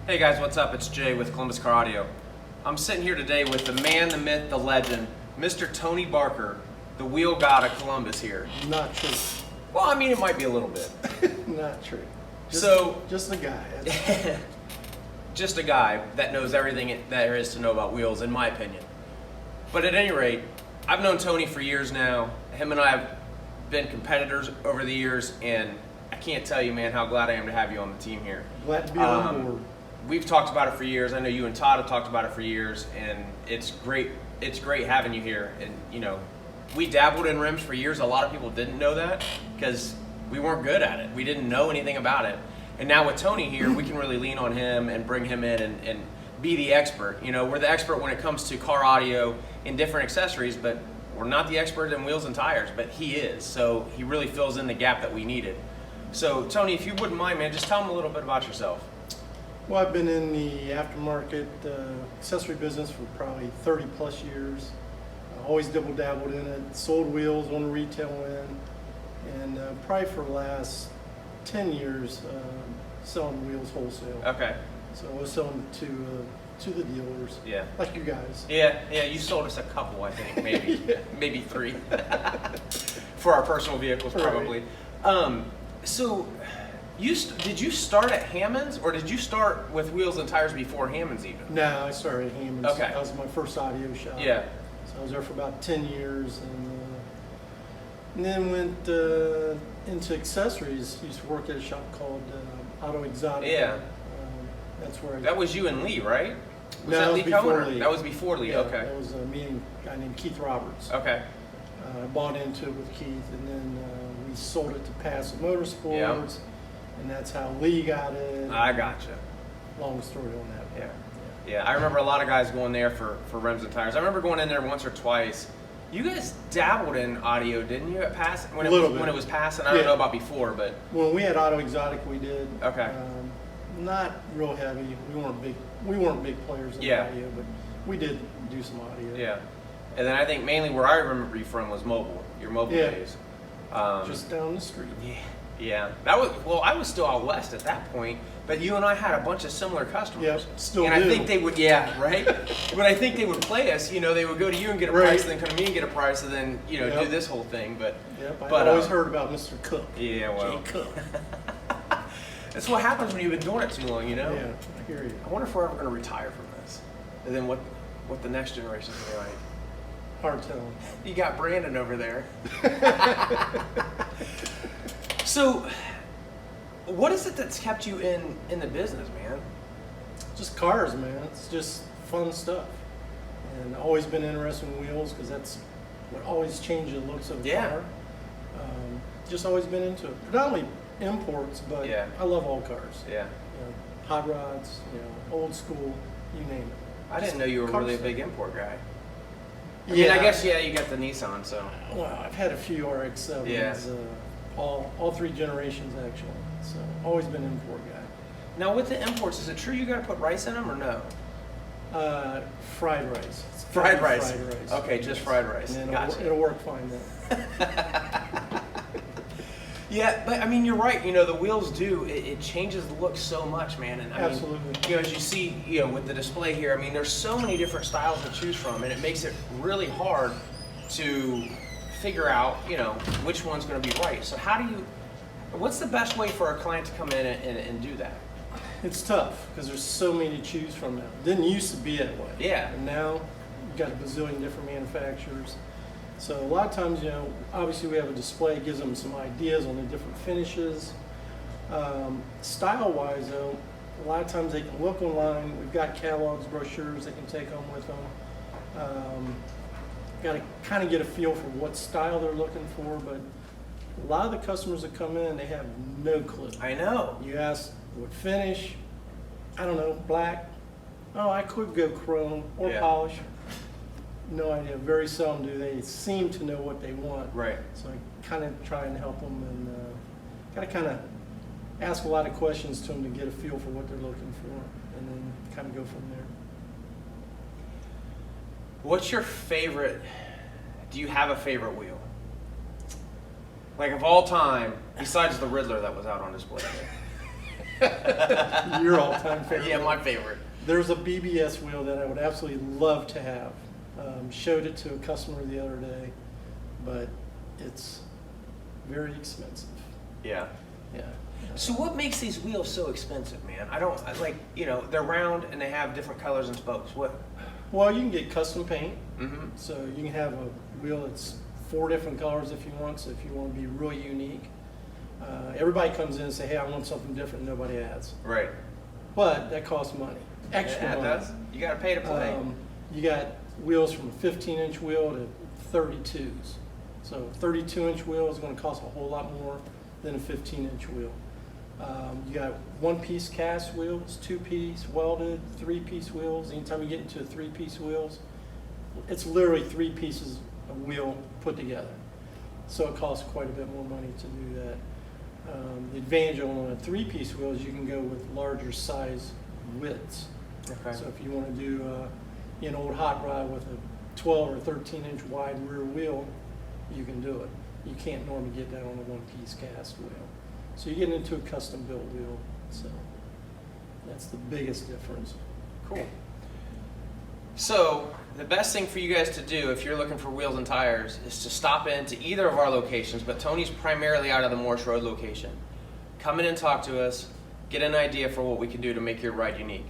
Hey guys, what's up? It's Jay with Columbus Car Audio. I'm sitting here today with the man, the myth, the legend, Mr. Tony Barker, the wheel god of Columbus here. Not true. Well, I mean, it might be a little bit. Not true. Just a guy. Just a guy that knows everything that there is to know about wheels, in my opinion. But at any rate, I've known Tony for years now. Him and I have been competitors over the years, and I can't tell you, man, how glad I am to have you on the team here. Glad to be on board. We've talked about it for years. I know you and Todd have talked about it for years, and it's great. It's great having you here. And you know, we dabbled in rims for years. A lot of people didn't know that because we weren't good at it. We didn't know anything about it. And now with Tony here, we can really lean on him and bring him in and be the expert. You know, we're the expert when it comes to car audio and different accessories, but we're not the expert in wheels and tires, but he is. So he really fills in the gap that we needed. So Tony, if you wouldn't mind, man, just tell him a little bit about yourself. Well, I've been in the aftermarket accessory business for probably 30 plus years. Always dabbled in it, sold wheels on the retail end, and probably for the last 10 years selling wheels wholesale. Okay. So I was selling to the dealers. Yeah. Like you guys. Yeah, you sold us a couple, I think, maybe, Yeah. maybe 3 for our personal vehicles, probably. Right. So, did you start at Hammond's, or did you start with wheels and tires before Hammond's even? No, I started at Hammond's. Okay. That was my first audio shop. Yeah. So I was there for about 10 years, and then went into accessories. Used to work at a shop called Auto Exotic. Yeah. That's where That was you and Lee, right? No, that was Lee Cohen, before or- Lee. That was before Lee, Yeah, okay. That was me and a guy named Keith Roberts. Okay. I bought into it with Keith, and then we sold it to Passive Motorsports, and that's how Lee got it. I gotcha. Long story on that. Yeah. Yeah, I remember a lot of guys going there for rims and tires. I remember going in there once or twice. You guys dabbled in audio, didn't you, at Pass? When it was passing? I don't know about before, but... When we had Auto Exotic, we did. Okay. Not real heavy. We weren't big players in audio, but we did do some audio. Yeah. And then I think mainly where I remember you from was mobile, your mobile days. Just down the street. Yeah. That was, well, I was still out west at that point, but you and I had a bunch of similar customers. Yep, still and do. I think they would, right? But I think they would play us, you know, they would go to you and get a price, and then come to me and get a price, and then, you know, do this whole thing. But I always heard about Mr. Cook. Yeah, well. Jay Cook. That's what happens when you've been doing it too long, you know? Yeah, I hear you. I wonder if we're ever going to retire from this. And then what the next generation's going to be like. Hard telling. You got Brandon over there. So, what is it that's kept you in the business, man? Just cars, man. It's just fun stuff. And always been interested in wheels because that's what always changed the looks of a car. Just always been into it. Predominantly imports, but I love all cars. Yeah. You know, hot rods, old school, you name it. I didn't know you were really a big import guy. I Yeah, mean, I guess, you got the Nissan, so. Well, I've had a few RX-7s, all 3 generations actually. So always been an import guy. Now with the imports, is it true you got to put rice in them or no? Fried rice. It's Fried rice. Fried rice. Okay, just fried rice. And Gotcha. it'll work fine then. Yeah, but I mean, you're right. You know, the wheels it changes the look so much, man. And I mean, you know, as you see, with the display here, I mean, there's so many different styles to choose from, and it makes it really hard to figure out, which one's going to be right. So what's the best way for a client to come in and do that? It's tough because there's so many to choose from now. Didn't used to be that way. Yeah. And now you've got a bazillion different manufacturers. So a lot of times, obviously we have a display, gives them some ideas on the different finishes. Style-wise, though, a lot of times they can look online. We've got catalogs, brochures they can take home with them. Got to kind of get a feel for what style they're looking for, but a lot of the customers that come in, they have no clue. I know. You ask what finish, I don't know, black. Oh, I could go chrome or polish. No idea. Very seldom do they seem to know what they want. Right. So I kind of try and help them, and got to kind of ask a lot of questions to them to get a feel for what they're looking for, and then kind of go from there. What's your favorite? Do you have a favorite wheel? Like of all time, besides the Riddler that was out on display there. Your all-time favorite. Yeah, my favorite. There's a BBS wheel that I would absolutely love to have. Showed it to a customer the other day, but it's very expensive. Yeah. Yeah. So what makes these wheels so expensive, man? They're round and they have different colors and spokes. What? Well, you can get custom paint. Mm-hmm. So you can have a wheel that's 4 different colors if you want. So if you want to be really unique, everybody comes in and say, "Hey, I want something different." Nobody adds, Right. but that costs money, extra Yeah, it money. does. You got to pay to play. You got wheels from a 15-inch wheel to 32s. So a 32-inch wheel is going to cost a whole lot more than a 15-inch wheel. You got 1-piece cast wheels, 2-piece welded, 3-piece wheels. Anytime you get into 3-piece wheels, it's literally 3 pieces of wheel put together. So it costs quite a bit more money to do that. The advantage on a 3-piece wheel is you can go with larger size widths. Okay. So if you want to do an old hot rod with a 12 or 13-inch wide rear wheel, you can do it. You can't normally get that on a 1-piece cast wheel. So you get into a custom built wheel. So that's the biggest difference. Cool. So the best thing for you guys to do if you're looking for wheels and tires is to stop into either of our locations, but Tony's primarily out of the Morse Road location. Come in and talk to us, get an idea for what we can do to make your ride unique.